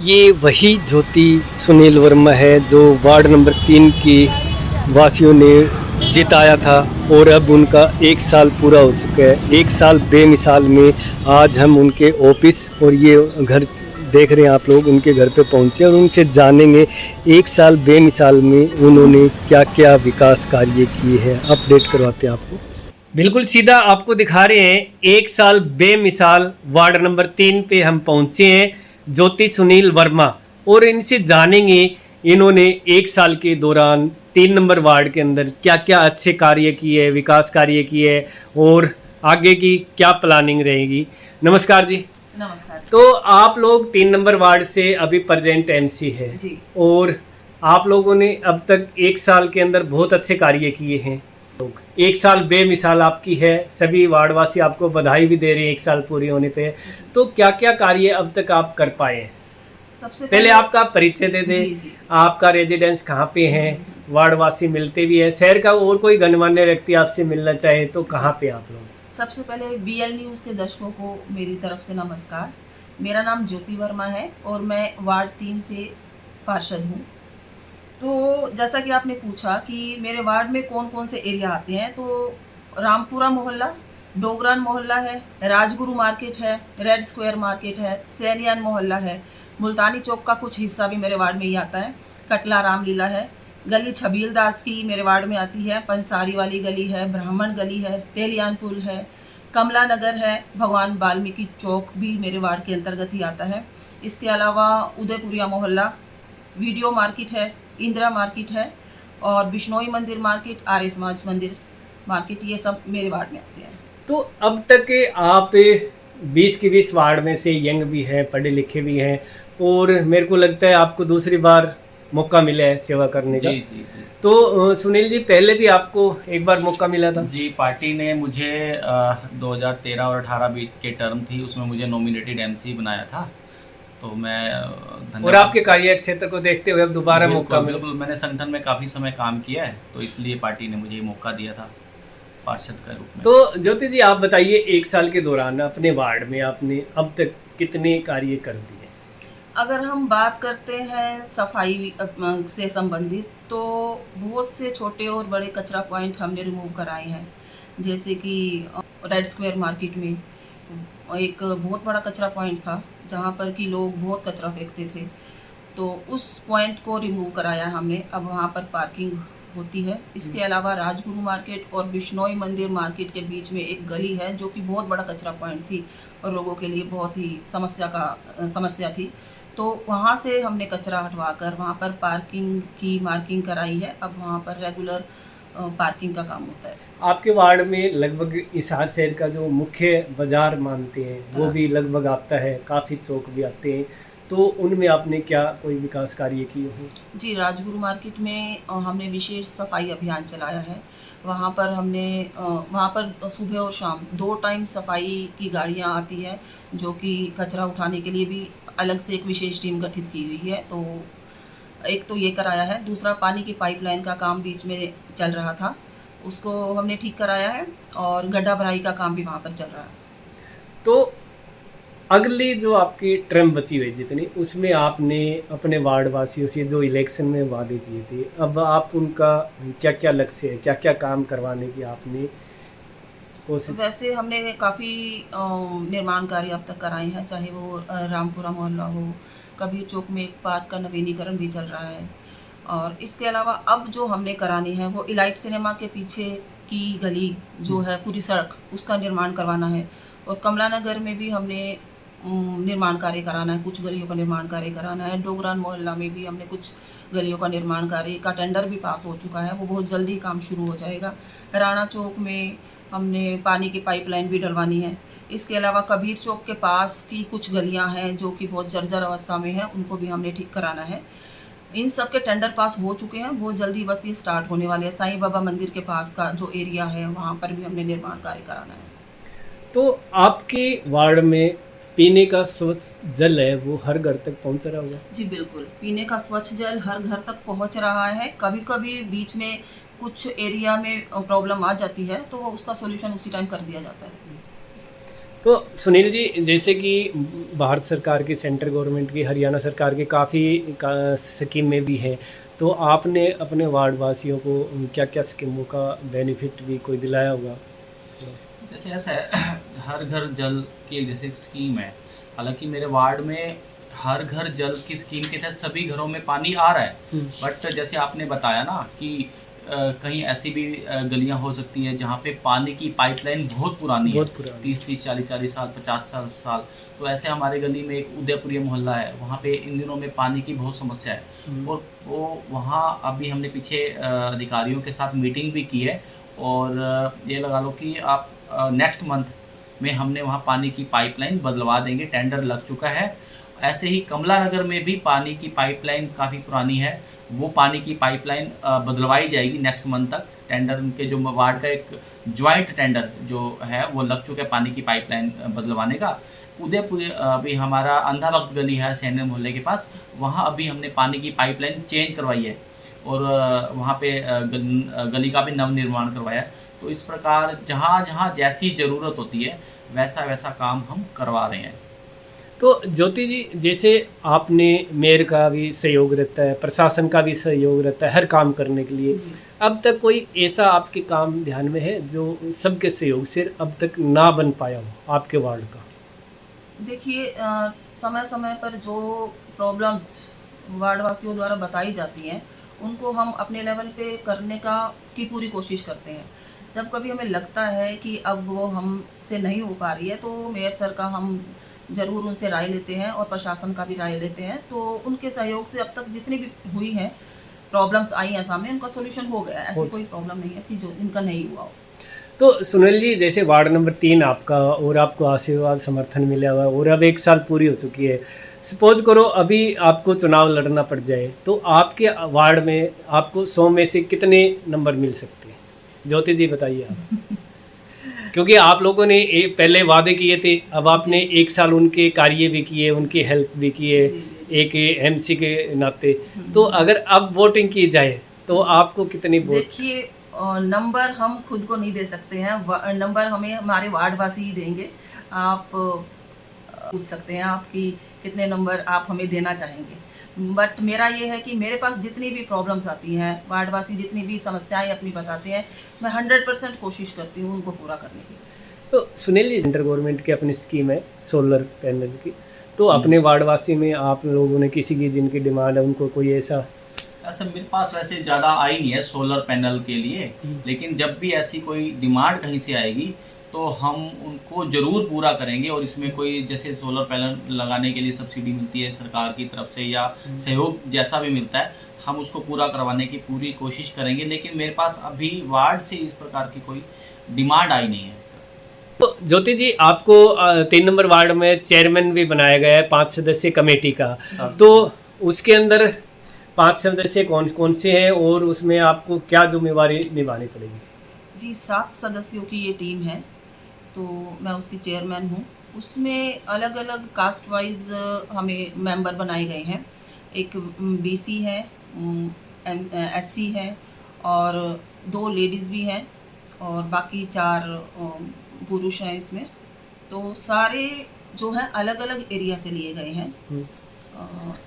ये वही ज्योति सुनील वर्मा है जो वार्ड नंबर 3 की वासियों ने जिताया था और अब उनका 1 साल पूरा हो चुका है। 1 साल बेमिसाल में आज हम उनके ऑफिस और ये घर देख रहे हैं आप लोग, उनके घर पे पहुंचे और उनसे जानेंगे 1 साल बेमिसाल में उन्होंने क्या क्या विकास कार्य किए हैं। अपडेट करवाते हैं आपको। बिल्कुल सीधा आपको दिखा रहे हैं 1 साल बेमिसाल वार्ड नंबर 3 पे हम पहुंचे हैं, ज्योति सुनील वर्मा, और इनसे जानेंगे इन्होंने 1 साल के दौरान 3 नंबर वार्ड के अंदर क्या क्या अच्छे कार्य किए, विकास कार्य किए और आगे की क्या प्लानिंग रहेगी। नमस्कार जी। नमस्कार। तो आप लोग 3 नंबर वार्ड से अभी प्रेजेंट एमसी है जी। और आप लोगों ने अब तक 1 साल के अंदर बहुत अच्छे कार्य किए हैं। 1 साल बेमिसाल आपकी है, सभी वार्डवासी आपको बधाई भी दे रहे हैं 1 साल पूरी होने पे। तो क्या क्या कार्य अब तक आप कर पाए हैं? सबसे पहले आपका परिचय दे दें। जी, जी। आपका रेजिडेंस कहाँ पे है? वार्डवासी मिलते भी है, शहर का और कोई गणमान्य व्यक्ति आपसे मिलना चाहे तो कहाँ पे आप लोग? सबसे पहले बीएल न्यूज़ के दर्शकों को मेरी तरफ से नमस्कार। मेरा नाम ज्योति वर्मा है और मैं वार्ड 3 से पार्षद हूँ। तो जैसा कि आपने पूछा कि मेरे वार्ड में कौन-कौन से एरिया आते हैं, तो रामपुरा मोहल्ला, डोगरान मोहल्ला है, राजगुरु मार्केट है, रेड स्क्वायर मार्केट है, सैनियान मोहल्ला है, मुल्तानी चौक का कुछ हिस्सा भी मेरे वार्ड में ही आता है, कटला रामलीला है, गली छबील दास की मेरे वार्ड में आती है, पंसारी वाली गली है, ब्राह्मण गली है, तेलियान पुल है, कमला नगर है, भगवान वाल्मीकि चौक भी मेरे वार्ड के अंतर्गत ही आता है। इसके अलावा उदयपुरिया मोहल्ला, वीडियो मार्केट है, इंदिरा मार्केट है और बिश्नोई मंदिर मार्केट, आर्य समाज मंदिर मार्केट, ये सब मेरे वार्ड में आते हैं। तो अब तक आप 20 की 20 वार्ड में से यंग भी हैं, पढ़े लिखे भी हैं और मेरे को लगता है आपको दूसरी बार मौका मिला है सेवा करने का। जी जी जी। तो सुनील जी, पहले भी आपको एक बार मौका मिला था? जी, पार्टी ने मुझे 2013 और 18 बीच के टर्म थी, उसमें मुझे नॉमिनेटेड एमसी बनाया था। तो मैं धन्यवाद। और आपके कार्य क्षेत्र को देखते हुए अब दोबारा मौका मिला? बिल्कुल, मैंने संगठन में काफ़ी समय काम किया है, तो इसलिए पार्टी ने मुझे मौका दिया था पार्षद के रूप में। तो ज्योति जी, आप बताइए 1 साल के दौरान अपने वार्ड में आपने अब तक कितने कार्य कर दिए? अगर हम बात करते हैं सफाई से संबंधित, तो बहुत से छोटे और बड़े कचरा पॉइंट हमने रिमूव कराए हैं। जैसे कि रेड स्क्वायर मार्केट में एक बहुत बड़ा कचरा पॉइंट था, जहाँ पर कि लोग बहुत कचरा फेंकते थे, तो उस पॉइंट को रिमूव कराया हमने। अब वहाँ पर पार्किंग होती है। इसके अलावा राजगुरु मार्केट और बिश्नोई मंदिर मार्केट के बीच में एक गली है जो कि बहुत बड़ा कचरा पॉइंट थी और लोगों के लिए बहुत ही समस्या थी। तो वहाँ से हमने कचरा हटवाकर वहाँ पर पार्किंग की मार्किंग कराई है। अब वहाँ पर रेगुलर पार्किंग का काम होता है। आपके वार्ड में लगभग हिसार शहर का जो मुख्य बाजार मानते हैं वो भी लगभग आता है, काफ़ी चौक भी आते हैं, तो उनमें आपने क्या कोई विकास कार्य किए हो? जी, राजगुरु मार्केट में हमने विशेष सफाई अभियान चलाया है। वहाँ पर सुबह और शाम 2 टाइम सफाई की गाड़ियाँ आती है, जो कि कचरा उठाने के लिए भी अलग से एक विशेष टीम गठित की हुई है। तो एक तो ये कराया है, दूसरा पानी की पाइपलाइन का काम बीच में चल रहा था, उसको हमने ठीक कराया है और गड्ढा भराई का काम भी वहाँ पर चल रहा है। तो अगली जो आपकी टर्म बची हुई जितनी, उसमें आपने अपने वार्ड वासियों से जो इलेक्शन में वादे किए थे, अब आप उनका क्या क्या लक्ष्य है, क्या क्या काम करवाने की आपने कोशिश? वैसे हमने काफ़ी निर्माण कार्य अब तक कराए हैं, चाहे वो रामपुरा मोहल्ला हो, कबीर चौक में एक पार्क का नवीनीकरण भी चल रहा है। और इसके अलावा अब जो हमने करानी है वो इलाइट सिनेमा के पीछे की गली जो है पूरी सड़क, उसका निर्माण करवाना है। और कमला नगर में भी हमने निर्माण कार्य कराना है, कुछ गलियों का निर्माण कार्य कराना है। डोगरान मोहल्ला में भी हमने कुछ गलियों का निर्माण कार्य का टेंडर भी पास हो चुका है, वो बहुत जल्दी काम शुरू हो जाएगा। राणा चौक में हमने पानी की पाइपलाइन भी डलवानी है। इसके अलावा कबीर चौक के पास की कुछ गलियां हैं जो कि बहुत जर्जर अवस्था में हैं, उनको भी हमने ठीक कराना है। इन सब के टेंडर पास हो चुके हैं, बहुत जल्दी बस ये स्टार्ट होने वाले हैं। साईं बाबा मंदिर के पास का जो एरिया है वहाँ पर भी हमने निर्माण कार्य कराना है। तो आपके वार्ड में पीने का स्वच्छ जल है वो हर घर तक पहुंच रहा होगा? जी बिल्कुल, पीने का स्वच्छ जल हर घर तक पहुंच रहा है। कभी कभी बीच में कुछ एरिया में प्रॉब्लम आ जाती है तो उसका सॉल्यूशन उसी टाइम कर दिया जाता है। तो सुनील जी, जैसे कि भारत सरकार की, सेंट्रल गवर्नमेंट की, हरियाणा सरकार की काफ़ी स्कीमें भी हैं, तो आपने अपने वार्ड वासियों को क्या क्या स्कीमों का बेनिफिट भी कोई दिलाया होगा? जैसे ऐसा है हर घर जल की एक जैसे एक स्कीम है। हालाँकि मेरे वार्ड में हर घर जल की स्कीम के तहत सभी घरों में पानी आ रहा है। हम्म, बट जैसे आपने बताया ना कि कहीं ऐसी भी गलियाँ हो सकती हैं जहाँ पे पानी की पाइपलाइन बहुत पुरानी है, बहुत पुरानी। 30-30, 40-40 साल, 50 साल। तो ऐसे हमारे गली में एक उदयपुरी मोहल्ला है, वहाँ पे इन दिनों में पानी की बहुत समस्या है। हम्म, और वो वहाँ अभी हमने पीछे अधिकारियों के साथ मीटिंग भी की है और ये लगा लो कि आप नेक्स्ट मंथ में हमने वहाँ पानी की पाइपलाइन बदलवा देंगे, टेंडर लग चुका है। ऐसे ही कमला नगर में भी पानी की पाइपलाइन काफ़ी पुरानी है, वो पानी की पाइपलाइन बदलवाई जाएगी नेक्स्ट मंथ तक। टेंडर उनके जो वार्ड का एक जॉइंट टेंडर जो है वो लग चुका है पानी की पाइपलाइन बदलवाने का। उदयपुर अभी हमारा अंधा भक्त गली है सैन्य मोहल्ले के पास, वहाँ अभी हमने पानी की पाइपलाइन चेंज करवाई है और वहाँ पे गली का भी नवनिर्माण करवाया है। तो इस प्रकार जहाँ-जहाँ जैसी ज़रूरत होती है, वैसा-वैसा काम हम करवा रहे हैं। तो ज्योति जी, जैसे आपने मेयर का भी सहयोग रहता है, प्रशासन का भी सहयोग रहता है हर काम करने के लिए, जी। अब तक कोई ऐसा आपके काम ध्यान में है जो सबके सहयोग से अब तक ना बन पाया हो आपके वार्ड का? देखिए समय-समय पर जो प्रॉब्लम्स वार्डवासियों द्वारा बताई जाती हैं, उनको हम अपने लेवल पे करने की पूरी कोशिश करते हैं। जब कभी हमें लगता है कि अब वो हमसे नहीं हो पा रही है, तो मेयर सर का हम ज़रूर उनसे राय लेते हैं और प्रशासन का भी राय लेते हैं। तो उनके सहयोग से अब तक जितनी भी हुई हैं, प्रॉब्लम्स आई हैं सामने, उनका सॉल्यूशन हो गया है। ऐसी कोई प्रॉब्लम नहीं है कि जो इनका नहीं हुआ हो। तो सुनील जी, जैसे वार्ड नंबर 3 आपका और आपको आशीर्वाद समर्थन मिला हुआ है और अब 1 साल पूरी हो चुकी है। सपोज़ करो अभी आपको चुनाव लड़ना पड़ जाए, तो आपके वार्ड में आपको 100 में से कितने नंबर मिल सकते हैं? ज्योति जी बताइए आप। क्योंकि आप लोगों ने पहले वादे किए थे, अब आपने 1 साल उनके कार्य भी किए, उनकी हेल्प भी की है, जी, जी, जी। एक एमसी के नाते। हुँ, तो हुँ। अगर अब वोटिंग की जाए, तो आपको कितनी वोट? देखिए नंबर हम खुद को नहीं दे सकते हैं, नंबर हमें हमारे वार्डवासी ही देंगे। आप पूछ सकते हैं आप कि कितने नंबर आप हमें देना चाहेंगे। बट मेरा ये है कि मेरे पास जितनी भी प्रॉब्लम्स आती हैं, वार्डवासी जितनी भी समस्याएँ अपनी बताते हैं, मैं 100% कोशिश करती हूँ उनको पूरा करने की। तो सुनील जी, सेंट्रल गवर्नमेंट की अपनी स्कीम है सोलर पैनल की, तो अपने वार्डवासी में आप लोगों ने किसी की जिनकी डिमांड है उनको कोई ऐसा? ऐसा मेरे पास वैसे ज़्यादा आई नहीं है सोलर पैनल के लिए, लेकिन जब भी ऐसी कोई डिमांड कहीं से आएगी, तो हम उनको ज़रूर पूरा करेंगे और इसमें कोई जैसे सोलर पैनल लगाने के लिए सब्सिडी मिलती है सरकार की तरफ से या सहयोग जैसा भी मिलता है, हम उसको पूरा करवाने की पूरी कोशिश करेंगे। लेकिन मेरे पास अभी वार्ड से इस प्रकार की कोई डिमांड आई नहीं है। तो ज्योति जी, आपको 3 नंबर वार्ड में चेयरमैन भी बनाया गया है 5 सदस्यीय कमेटी का, सब तो उसके अंदर 5 सदस्य कौन-कौन से हैं और उसमें आपको क्या ज़िम्मेवारी निभानी पड़ेगी? जी, 7 सदस्यों की ये टीम है, तो मैं उसकी चेयरमैन हूँ। उसमें अलग-अलग कास्ट वाइज़ हमें मेंबर बनाए गए हैं। एक बीसी है, एससी है और 2 लेडीज़ भी हैं और बाकी 4 पुरुष हैं इसमें। तो सारे जो हैं अलग-अलग एरिया से लिए गए हैं। हुँ।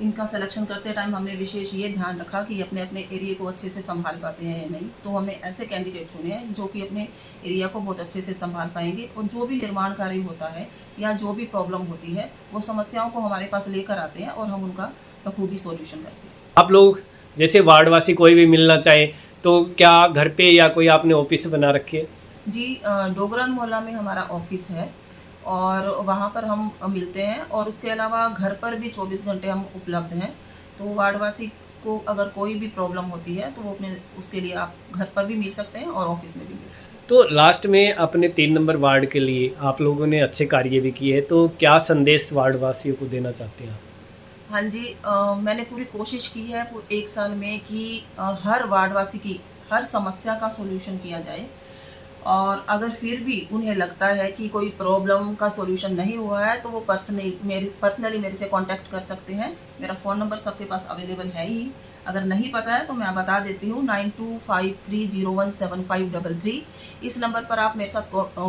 इनका सिलेक्शन करते टाइम हमने विशेष ये ध्यान रखा कि अपने-अपने एरिया को अच्छे से सँभाल पाते हैं या नहीं। तो हमने ऐसे कैंडिडेट चुने हैं जो कि अपने एरिया को बहुत अच्छे से सँभाल पाएँगे और जो भी निर्माण कार्य होता है या जो भी प्रॉब्लम होती है, वो समस्याओं को हमारे पास लेकर आते हैं और हम उनका बखूबी सॉल्यूशन करते हैं। आप लोग जैसे वार्डवासी कोई भी मिलना चाहे, तो क्या घर पे या कोई आपने ऑफिस बना रखी है? जी डोगरन मोहल्ला में हमारा ऑफ़िस है और वहाँ पर हम मिलते हैं और उसके अलावा घर पर भी 24 घंटे हम उपलब्ध हैं। तो वार्डवासी को अगर कोई भी प्रॉब्लम होती है तो वो अपने उसके लिए आप घर पर भी मिल सकते हैं और ऑफ़िस में भी मिल सकते हैं। तो लास्ट में अपने 3 नंबर वार्ड के लिए आप लोगों ने अच्छे कार्य भी किए हैं, तो क्या संदेश वार्डवासियों को देना चाहते हैं आप? हाँ जी मैंने पूरी कोशिश की है 1 साल में कि हर वार्डवासी की हर समस्या का सॉल्यूशन किया जाए और अगर फिर भी उन्हें लगता है कि कोई प्रॉब्लम का सॉल्यूशन नहीं हुआ है तो वो पर्सनली मेरे से कांटेक्ट कर सकते हैं। मेरा फ़ोन नंबर सबके पास अवेलेबल है ही, अगर नहीं पता है तो मैं बता देती हूँ 9253017533। इस नंबर पर आप मेरे साथ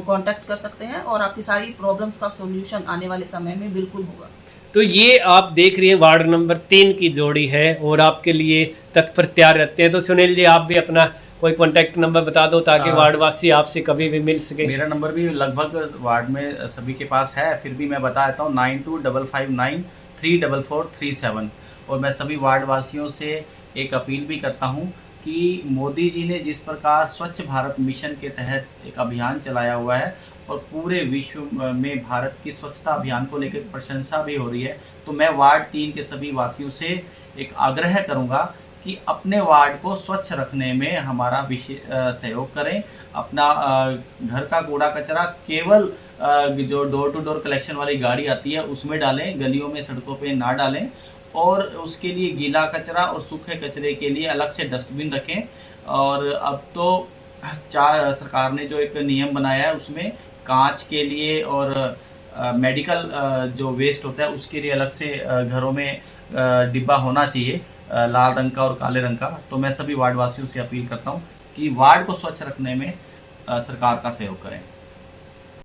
कांटेक्ट कर सकते हैं और आपकी सारी प्रॉब्लम्स का सॉल्यूशन आने वाले समय में बिल्कुल होगा। तो ये आप देख रही हैं वार्ड नंबर 3 की जोड़ी है और आपके लिए तत्पर तैयार रहते हैं। तो सुनील जी, आप भी अपना कोई कॉन्टैक्ट नंबर बता दो ताकि वार्डवासी आपसे कभी भी मिल सके। मेरा नंबर भी लगभग वार्ड में सभी के पास है, फिर भी मैं बता देता हूँ 9255934437। और मैं सभी वार्डवासियों से एक अपील भी करता हूँ कि मोदी जी ने जिस प्रकार स्वच्छ भारत मिशन के तहत एक अभियान चलाया हुआ है और पूरे विश्व में भारत की स्वच्छता अभियान को लेकर प्रशंसा भी हो रही है, तो मैं वार्ड 3 के सभी वासियों से एक आग्रह करूँगा कि अपने वार्ड को स्वच्छ रखने में हमारा विशेष सहयोग करें। अपना घर का कूड़ा कचरा केवल जो डोर टू डोर कलेक्शन वाली गाड़ी आती है उसमें डालें, गलियों में सड़कों पे ना डालें। और उसके लिए गीला कचरा और सूखे कचरे के लिए अलग से डस्टबिन रखें। और अब तो सरकार ने जो एक नियम बनाया है उसमें कांच के लिए और मेडिकल जो वेस्ट होता है उसके लिए अलग से घरों में डिब्बा होना चाहिए, लाल रंग का और काले रंग का। तो मैं सभी वार्डवासियों से अपील करता हूँ कि वार्ड को स्वच्छ रखने में सरकार का सहयोग करें।